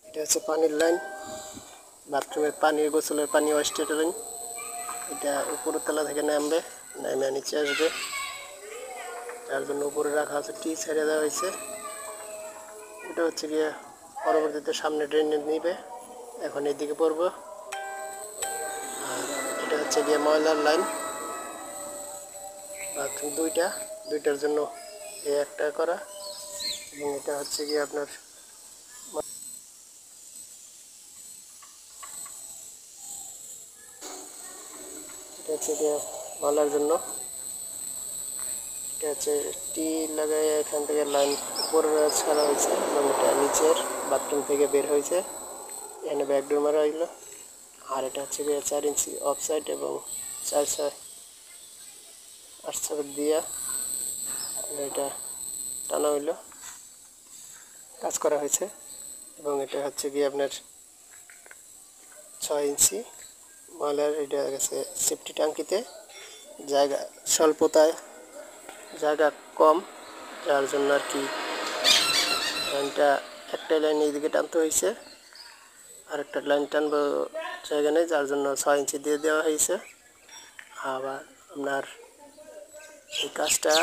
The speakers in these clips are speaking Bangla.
এটা হচ্ছে পানির লাইন, বাথরুমের পানি, গোসলের পানি ওয়েস্টের লাইন। এটা উপরের তলা থেকে নামবে, নেমে নিচে আসবে, তার জন্য উপরে রাখা আছে, টি ছেড়ে দেওয়া হয়েছে। এটা হচ্ছে গিয়ে পরবর্তীতে সামনে ড্রেনে নিবে, এখন এদিকে পড়বো। আর এটা হচ্ছে গিয়ে ময়লার লাইন, বাথরুম দুইটার জন্য এই একটা করা। এবং এটা হচ্ছে গিয়ে আপনার এটা হচ্ছে গিয়ে ময়লার জন্য। এটা হচ্ছে টি লাগাই এখান থেকে লাইন উপরে ছাড়া হয়েছে এবং এটা নিচের বাথরুম থেকে বের হয়েছে, এখানে ব্যাকডোর মারা হইলো। আর এটা হচ্ছে গিয়ে 4 ইঞ্চি অফ সাইড এবং 4/8 দিয়া এটা টানা হইলো, কাজ করা হয়েছে। এবং এটা হচ্ছে গিয়ে আপনার 6 ইঞ্চি ময়লার, এটা গেছে সেফটি ট্যাঙ্কিতে, জায়গা স্বল্পতায়, জায়গা কম, যার জন্য আর কি লাইনটা একটাই লাইন এইদিকে টানতে হয়েছে, আর একটা লাইন টানবো জায়গা নেই, যার জন্য 6 ইঞ্চি দিয়ে দেওয়া হয়েছে। আবার আপনার এই কাজটা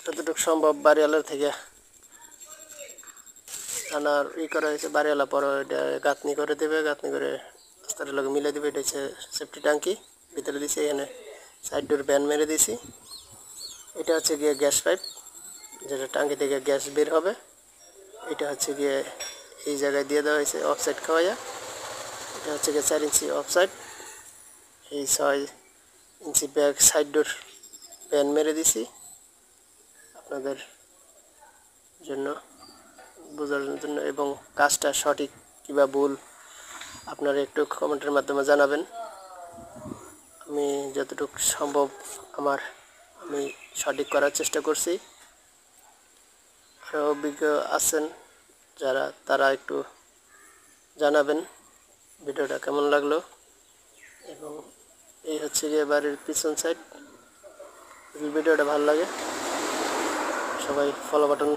যতটুকু সম্ভব বাড়িওয়ালার থেকে আনার করা হয়েছে। বাড়িওয়ালা পরে এটা গাঁথনি করে দেবে, গাঁথনি করে রাস্তাটার লোক মিলে দেবে। এটা হচ্ছে সেফটি ট্যাঙ্কি, ভিতরে দিয়েছি, এখানে সাইড ডোর ব্যান মেরে দিয়েছি। এটা হচ্ছে গিয়ে গ্যাস পাইপ, যেটা ট্যাঙ্কি থেকে গ্যাস বের হবে। এটা হচ্ছে গিয়ে এই জায়গায় দিয়ে দেওয়া হয়েছে অফসাইড খাওয়াইয়া। এটা হচ্ছে গিয়ে 4 ইঞ্চি অফসাইড, এই 6 ইঞ্চি ব্যাক সাইড ডোর ব্যান মেরে দিছি আপনাদের জন্য, বোঝার জন্য। এবং কাজটা সঠিক কিংবা ভুল আপনারা একটু কমেন্টের মাধ্যমে জানাবেন। আমি যতটুকু সম্ভব আমি সঠিক করার চেষ্টা করছি। আরও অভিজ্ঞ আছেন যারা, তারা একটু জানাবেন ভিডিওটা কেমন লাগলো। এবং এই হচ্ছে গিয়ে বাড়ির পিছন সাইড। যদি ভিডিওটা ভালো লাগে সবাই ফলো বাটন